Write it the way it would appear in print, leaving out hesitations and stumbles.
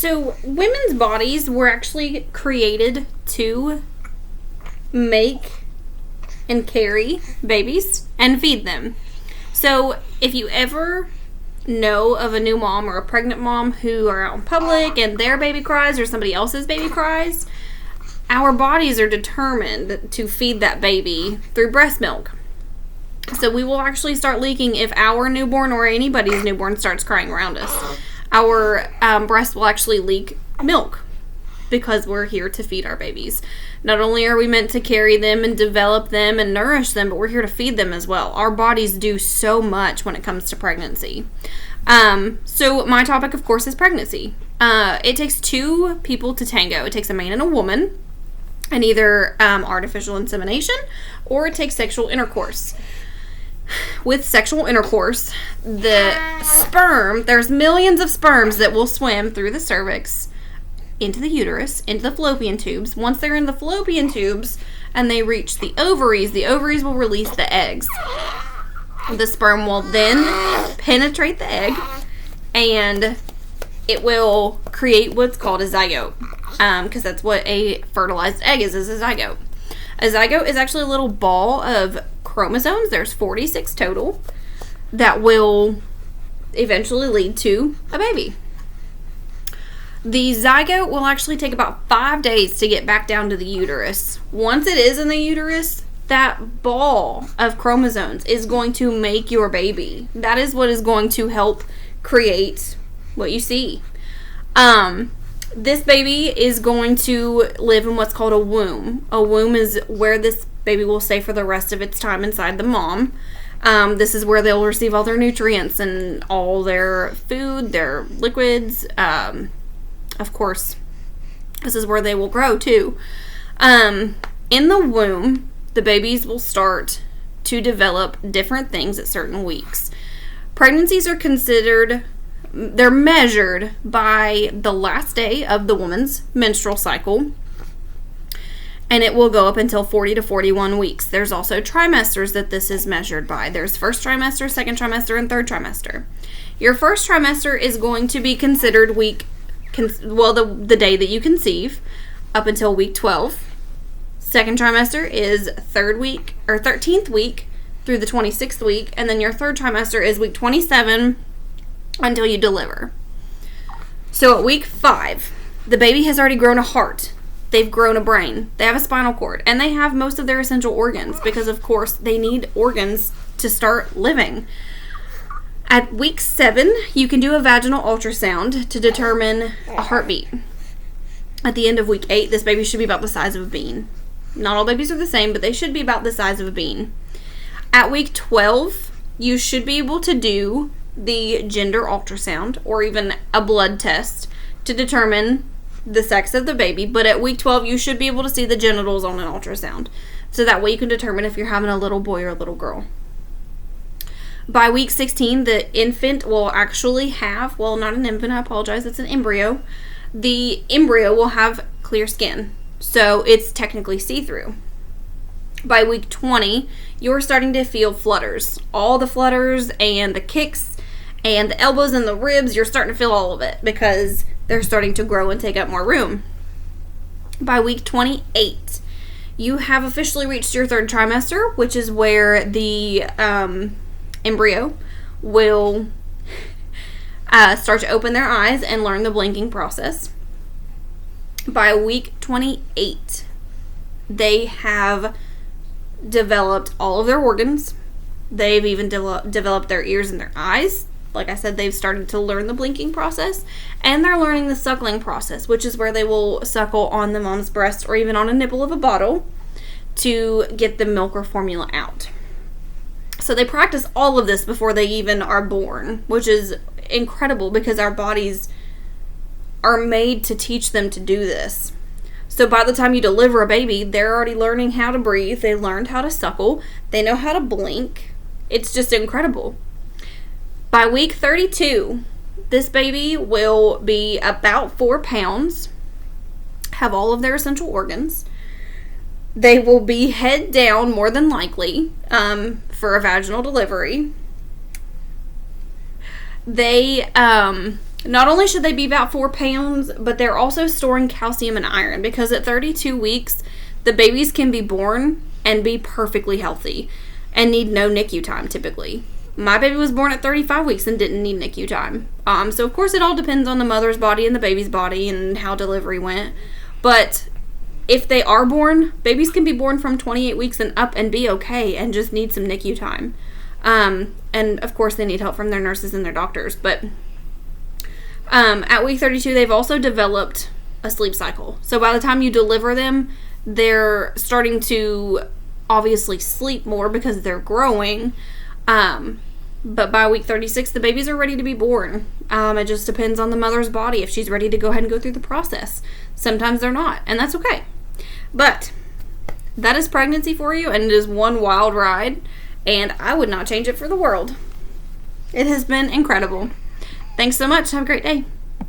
So women's bodies were actually created to make and carry babies and feed them. So if you ever know of a new mom or a pregnant mom who are out in public and their baby cries or somebody else's baby cries, our bodies are determined to feed that baby through breast milk. So we will actually start leaking if our newborn or anybody's newborn starts crying around us. Our breast will actually leak milk because we're here to feed our babies. Not only are we meant to carry them and develop them and nourish them, but we're here to feed them as well. Our bodies do so much when it comes to pregnancy. So my topic, of course, is pregnancy. It takes two people to tango. It takes a man and a woman, and either artificial insemination or it takes sexual intercourse. With sexual intercourse, the sperm, there's millions of sperms that will swim through the cervix into the uterus, into the fallopian tubes. Once they're in the fallopian tubes and they reach the ovaries will release the eggs. The sperm will then penetrate the egg and it will create what's called a zygote, because that's what a fertilized egg is a zygote. A zygote is actually a little ball of chromosomes. There's 46 total that will eventually lead to a baby. The zygote will actually take about 5 days to get back down to the uterus. Once it is in the uterus, that ball of chromosomes is going to make your baby. That is what is going to help create what you see. This baby is going to live in what's called a womb. A womb is where this baby will stay for the rest of its time inside the mom. This is where they'll receive all their nutrients and all their food, their liquids. Of course, this is where they will grow too. In the womb, the babies will start to develop different things at certain weeks. Pregnancies are they're measured by the last day of the woman's menstrual cycle, and it will go up until 40 to 41 weeks. There's also trimesters that this is measured by. There's first trimester, second trimester, and third trimester. Your first trimester is going to be considered the day that you conceive, up until week 12. Second trimester is 13th week through the 26th week, and then your third trimester is week 27 until you deliver. So at week 5, the baby has already grown a heart. They've grown a brain. They have a spinal cord. And they have most of their essential organs because, of course, they need organs to start living. At week 7, you can do a vaginal ultrasound to determine a heartbeat. At the end of week 8, this baby should be about the size of a bean. Not all babies are the same, but they should be about the size of a bean. At week 12, you should be able to do the gender ultrasound or even a blood test to determine the sex of the baby. But at week 12, you should be able to see the genitals on an ultrasound. So that way you can determine if you're having a little boy or a little girl. By week 16, the infant will actually have, well, not an infant, I apologize, it's an embryo. The embryo will have clear skin, so it's technically see-through. By week 20, you're starting to feel flutters. All the flutters and the kicks and the elbows and the ribs, you're starting to feel all of it because they're starting to grow and take up more room. By week 28, you have officially reached your third trimester, which is where the embryo will start to open their eyes and learn the blinking process. By week 28, they have developed all of their organs. They've even developed their ears and their eyes. Like I said, they've started to learn the blinking process, and they're learning the suckling process, which is where they will suckle on the mom's breast or even on a nipple of a bottle to get the milk or formula out. So they practice all of this before they even are born, which is incredible because our bodies are made to teach them to do this. So by the time you deliver a baby, they're already learning how to breathe. They learned how to suckle. They know how to blink. It's just incredible. By week 32, this baby will be about 4 pounds, have all of their essential organs. They will be head down more than likely for a vaginal delivery. They Not only should they be about 4 pounds, but they're also storing calcium and iron, because at 32 weeks, the babies can be born and be perfectly healthy and need no NICU time typically. My baby was born at 35 weeks and didn't need NICU time. So of course it all depends on the mother's body and the baby's body and how delivery went. But if they are born, babies can be born from 28 weeks and up and be okay and just need some NICU time. And of course they need help from their nurses and their doctors. But at week 32, they've also developed a sleep cycle. So by the time you deliver them, they're starting to obviously sleep more because they're growing. But by week 36, the babies are ready to be born. It just depends on the mother's body if she's ready to go ahead and go through the process. Sometimes they're not, and that's okay. But that is pregnancy for you, and it is one wild ride, and I would not change it for the world. It has been incredible. Thanks so much. Have a great day.